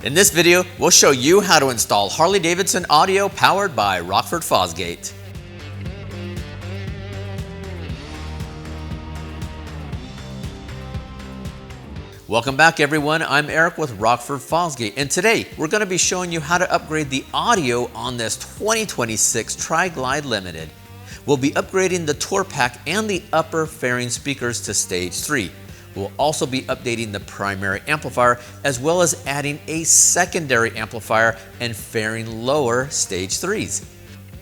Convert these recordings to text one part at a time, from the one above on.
In this video, we'll show you how to install Harley-Davidson audio powered by Rockford Fosgate. Welcome back everyone, I'm Eric with Rockford Fosgate, and today we're going to be showing you how to upgrade the audio on this 2026 Tri-Glide Limited. We'll be upgrading the Tour-Pak and the upper fairing speakers to Stage 3. We'll also be updating the primary amplifier as well as adding a secondary amplifier and fairing lower Stage 3s.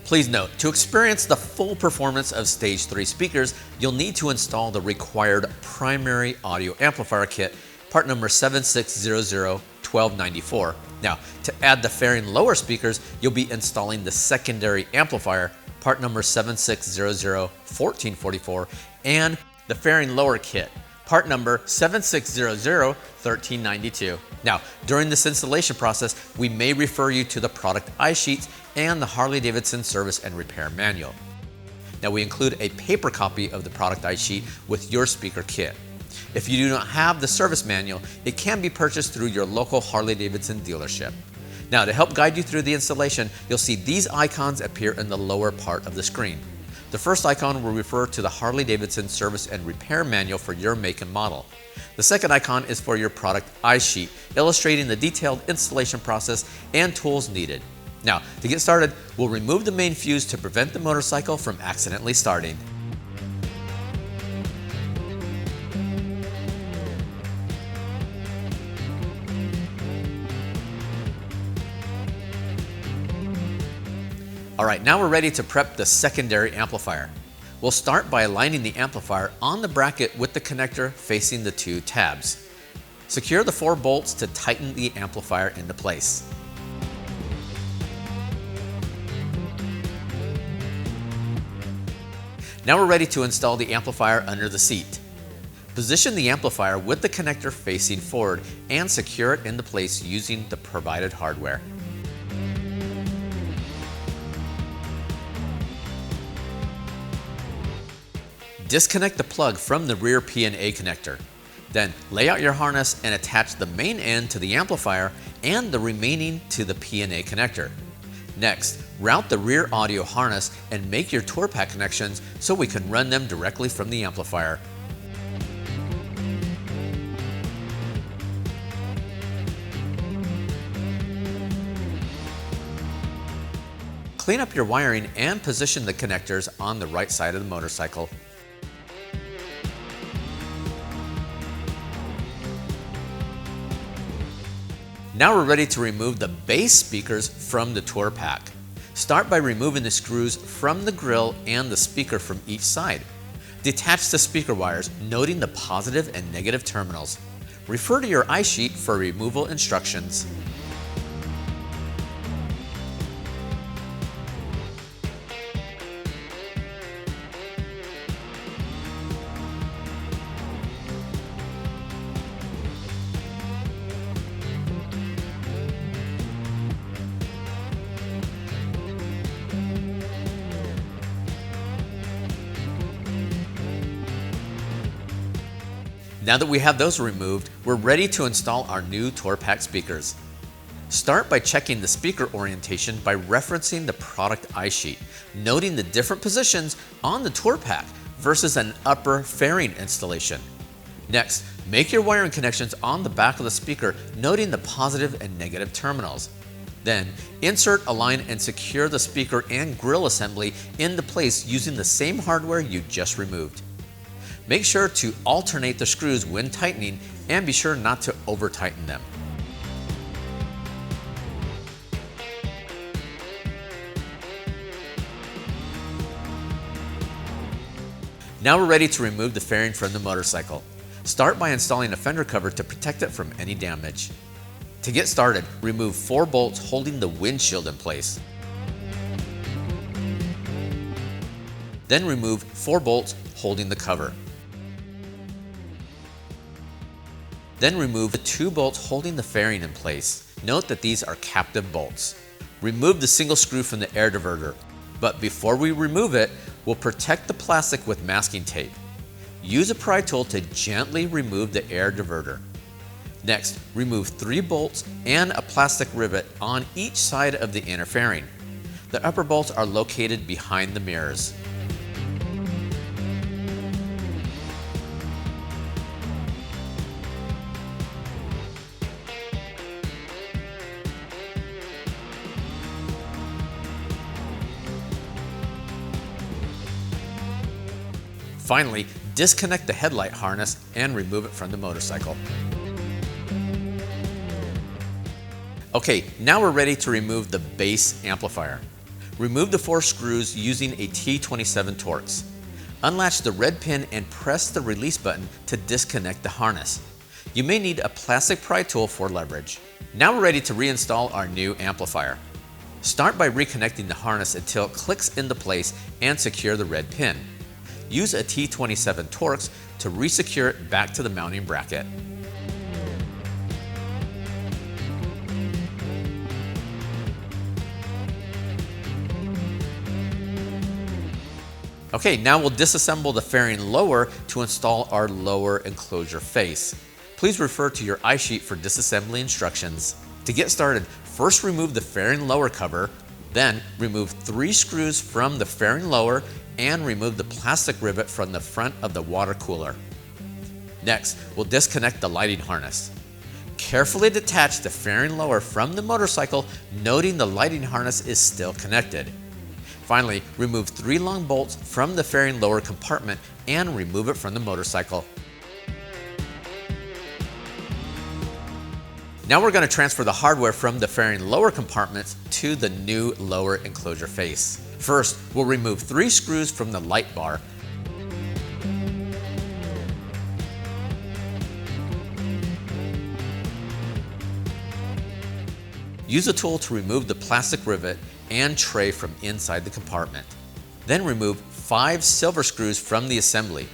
Please note, to experience the full performance of Stage 3 speakers, you'll need to install the required primary audio amplifier kit, part number 7600-1294. Now, to add the fairing lower speakers, you'll be installing the secondary amplifier, part number 7600-1444, and the fairing lower kit, part number 7600-1392. Now, during this installation process, we may refer you to the product iSheets and the Harley-Davidson Service and Repair Manual. Now, we include a paper copy of the product iSheet with your speaker kit. If you do not have the service manual, it can be purchased through your local Harley-Davidson dealership. Now, to help guide you through the installation, you'll see these icons appear in the lower part of the screen. The first icon will refer to the Harley-Davidson Service and Repair Manual for your make and model. The second icon is for your product iSheet, illustrating the detailed installation process and tools needed. Now, to get started, we'll remove the main fuse to prevent the motorcycle from accidentally starting. Alright, now we're ready to prep the secondary amplifier. We'll start by aligning the amplifier on the bracket with the connector facing the two tabs. Secure the 4 bolts to tighten the amplifier into place. Now we're ready to install the amplifier under the seat. Position the amplifier with the connector facing forward and secure it into place using the provided hardware. Disconnect the plug from the rear P&A connector. Then lay out your harness and attach the main end to the amplifier and the remaining to the P&A connector. Next, route the rear audio harness and make your Tour-Pak connections so we can run them directly from the amplifier. Clean up your wiring and position the connectors on the right side of the motorcycle. Now we're ready to remove the bass speakers from the Tour-Pak. Start by removing the screws from the grill and the speaker from each side. Detach the speaker wires, noting the positive and negative terminals. Refer to your iSheet for removal instructions. Now that we have those removed, we're ready to install our new Tour-Pak speakers. Start by checking the speaker orientation by referencing the product iSheet, noting the different positions on the Tour-Pak versus an upper fairing installation. Next, make your wiring connections on the back of the speaker, noting the positive and negative terminals. Then, insert, align, and secure the speaker and grill assembly into place using the same hardware you just removed. Make sure to alternate the screws when tightening and be sure not to over-tighten them. Now we're ready to remove the fairing from the motorcycle. Start by installing a fender cover to protect it from any damage. To get started, remove 4 bolts holding the windshield in place. Then remove 4 bolts holding the cover. Then remove the 2 bolts holding the fairing in place. Note that these are captive bolts. Remove the single screw from the air diverter. But before we remove it, we'll protect the plastic with masking tape. Use a pry tool to gently remove the air diverter. Next, remove 3 bolts and a plastic rivet on each side of the inner fairing. The upper bolts are located behind the mirrors. Finally, disconnect the headlight harness and remove it from the motorcycle. Okay, now we're ready to remove the base amplifier. Remove the 4 screws using a T27 Torx. Unlatch the red pin and press the release button to disconnect the harness. You may need a plastic pry tool for leverage. Now we're ready to reinstall our new amplifier. Start by reconnecting the harness until it clicks into place and secure the red pin. Use a T27 Torx to resecure it back to the mounting bracket. Okay, now we'll disassemble the fairing lower to install our lower enclosure face. Please refer to your iSheet for disassembly instructions. To get started, first remove the fairing lower cover, then remove 3 screws from the fairing lower and remove the plastic rivet from the front of the water cooler. Next, we'll disconnect the lighting harness. Carefully detach the fairing lower from the motorcycle, noting the lighting harness is still connected. Finally, remove 3 long bolts from the fairing lower compartment and remove it from the motorcycle. Now we're going to transfer the hardware from the fairing lower compartments to the new lower enclosure face. First, we'll remove 3 screws from the light bar. Use a tool to remove the plastic rivet and tray from inside the compartment. Then remove 5 silver screws from the assembly.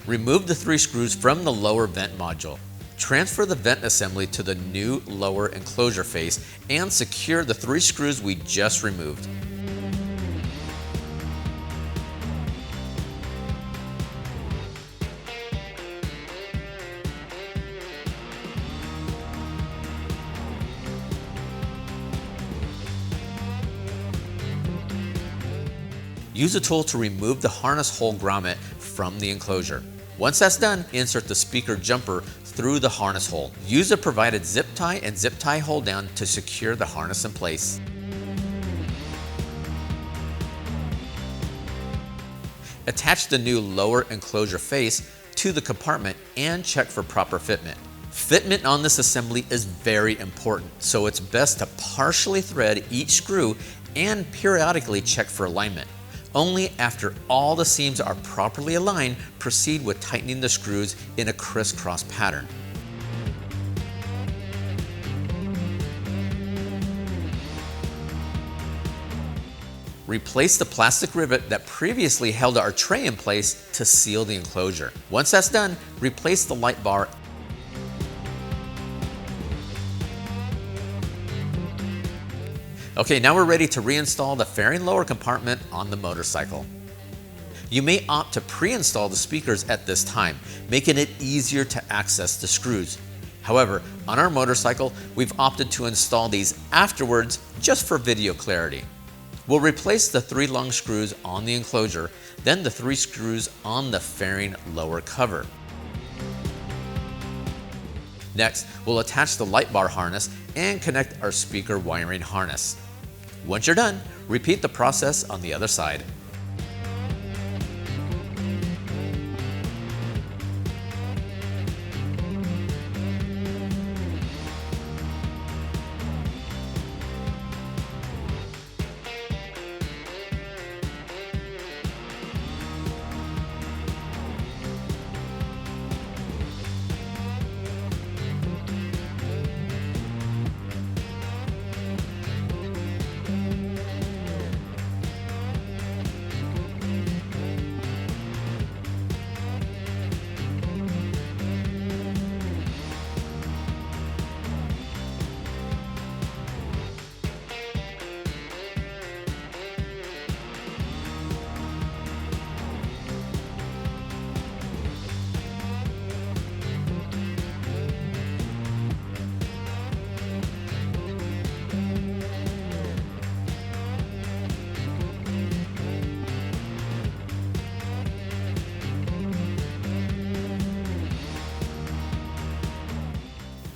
Remove the 3 screws from the lower vent module. Transfer the vent assembly to the new lower enclosure face and secure the 3 screws we just removed. Use a tool to remove the harness hole grommet from the enclosure. Once that's done, insert the speaker jumper through the harness hole. Use the provided zip tie and zip tie hold down to secure the harness in place. Attach the new lower enclosure face to the compartment and check for proper fitment. Fitment on this assembly is very important, so it's best to partially thread each screw and periodically check for alignment. Only after all the seams are properly aligned, proceed with tightening the screws in a crisscross pattern. Replace the plastic rivet that previously held our tray in place to seal the enclosure. Once that's done, replace the light bar. Okay, now we're ready to reinstall the fairing lower compartment on the motorcycle. You may opt to pre-install the speakers at this time, making it easier to access the screws. However, on our motorcycle, we've opted to install these afterwards just for video clarity. We'll replace the 3 long screws on the enclosure, then the 3 screws on the fairing lower cover. Next, we'll attach the light bar harness and connect our speaker wiring harness. Once you're done, repeat the process on the other side.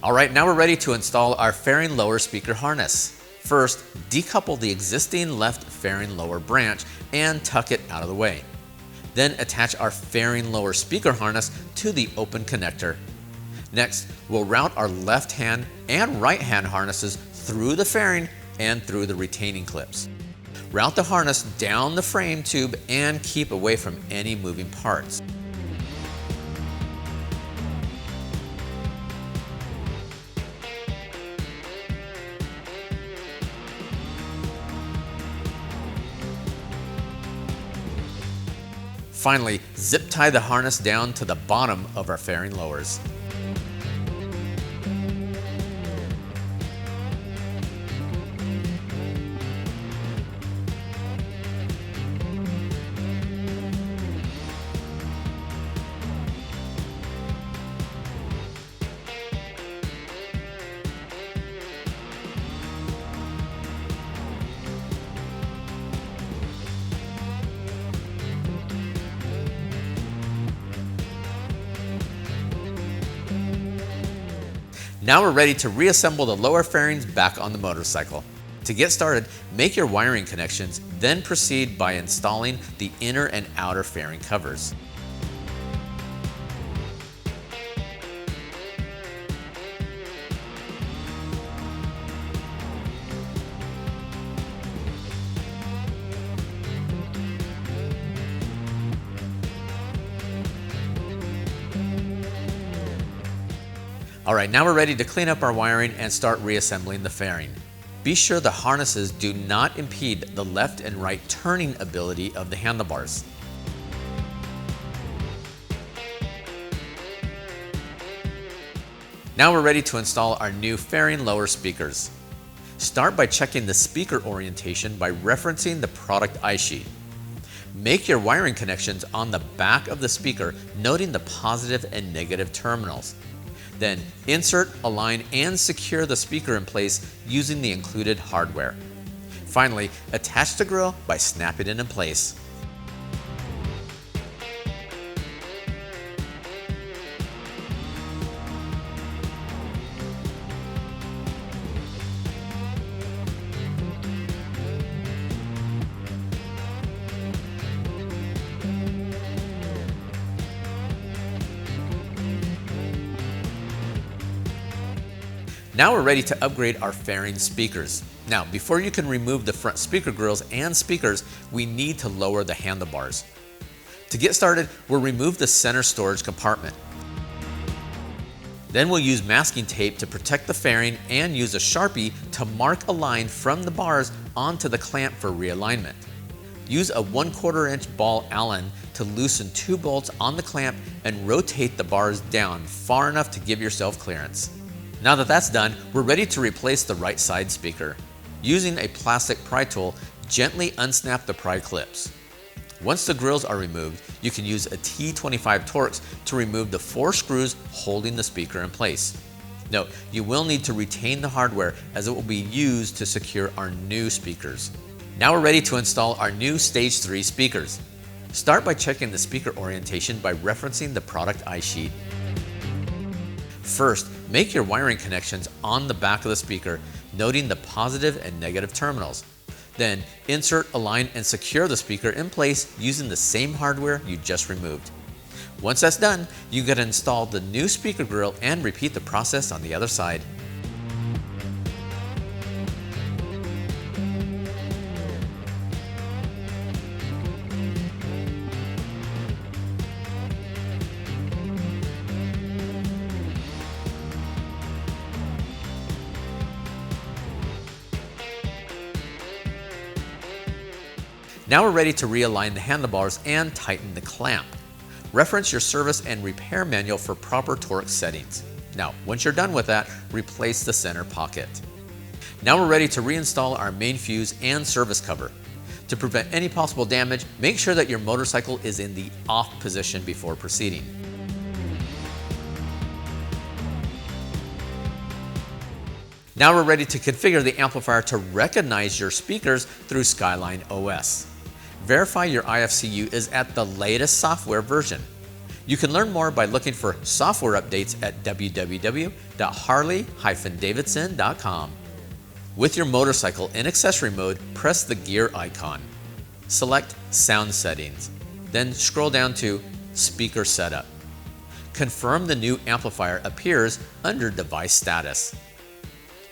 Alright, now we're ready to install our fairing lower speaker harness. First, decouple the existing left fairing lower branch and tuck it out of the way. Then attach our fairing lower speaker harness to the open connector. Next, we'll route our left hand and right hand harnesses through the fairing and through the retaining clips. Route the harness down the frame tube and keep away from any moving parts. Finally, zip tie the harness down to the bottom of our fairing lowers. Now we're ready to reassemble the lower fairings back on the motorcycle. To get started, make your wiring connections, then proceed by installing the inner and outer fairing covers. Alright, now we're ready to clean up our wiring and start reassembling the fairing. Be sure the harnesses do not impede the left and right turning ability of the handlebars. Now we're ready to install our new fairing lower speakers. Start by checking the speaker orientation by referencing the product iSheet. Make your wiring connections on the back of the speaker, noting the positive and negative terminals. Then insert, align, and secure the speaker in place using the included hardware. Finally, attach the grill by snapping it in place. Now we're ready to upgrade our fairing speakers. Now, before you can remove the front speaker grills and speakers, we need to lower the handlebars. To get started, we'll remove the center storage compartment. Then we'll use masking tape to protect the fairing and use a Sharpie to mark a line from the bars onto the clamp for realignment. Use a 1/4 inch ball Allen to loosen 2 bolts on the clamp and rotate the bars down far enough to give yourself clearance. Now that that's done, we're ready to replace the right side speaker. Using a plastic pry tool, gently unsnap the pry clips. Once the grills are removed, you can use a T25 Torx to remove the 4 screws holding the speaker in place. Note, you will need to retain the hardware as it will be used to secure our new speakers. Now we're ready to install our new Stage 3 speakers. Start by checking the speaker orientation by referencing the product iSheet. First, make your wiring connections on the back of the speaker, noting the positive and negative terminals. Then, insert, align, and secure the speaker in place using the same hardware you just removed. Once that's done, you can install the new speaker grill and repeat the process on the other side. Now we're ready to realign the handlebars and tighten the clamp. Reference your service and repair manual for proper torque settings. Now, once you're done with that, replace the center pocket. Now we're ready to reinstall our main fuse and service cover. To prevent any possible damage, make sure that your motorcycle is in the off position before proceeding. Now we're ready to configure the amplifier to recognize your speakers through SKYLINE OS. Verify your IFCU is at the latest software version. You can learn more by looking for software updates at www.harley-davidson.com. With your motorcycle in accessory mode, press the gear icon. Select Sound Settings, then scroll down to Speaker Setup. Confirm the new amplifier appears under Device Status.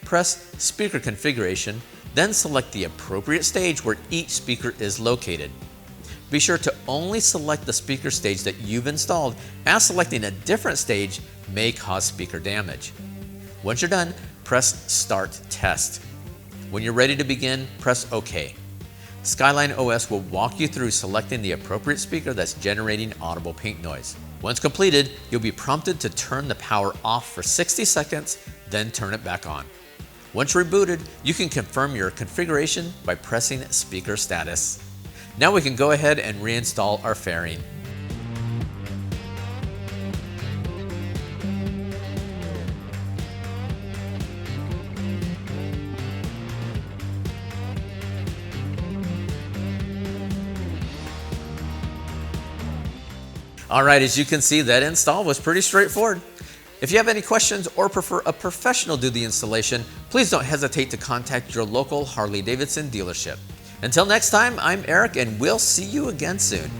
Press Speaker Configuration, then select the appropriate stage where each speaker is located. Be sure to only select the speaker stage that you've installed, as selecting a different stage may cause speaker damage. Once you're done, press Start Test. When you're ready to begin, press OK. SKYLINE OS will walk you through selecting the appropriate speaker that's generating audible pink noise. Once completed, you'll be prompted to turn the power off for 60 seconds, then turn it back on. Once rebooted, you can confirm your configuration by pressing Speaker Status. Now we can go ahead and reinstall our fairing. Alright, as you can see, that install was pretty straightforward. If you have any questions or prefer a professional do the installation, please don't hesitate to contact your local Harley-Davidson dealership. Until next time, I'm Eric, and we'll see you again soon.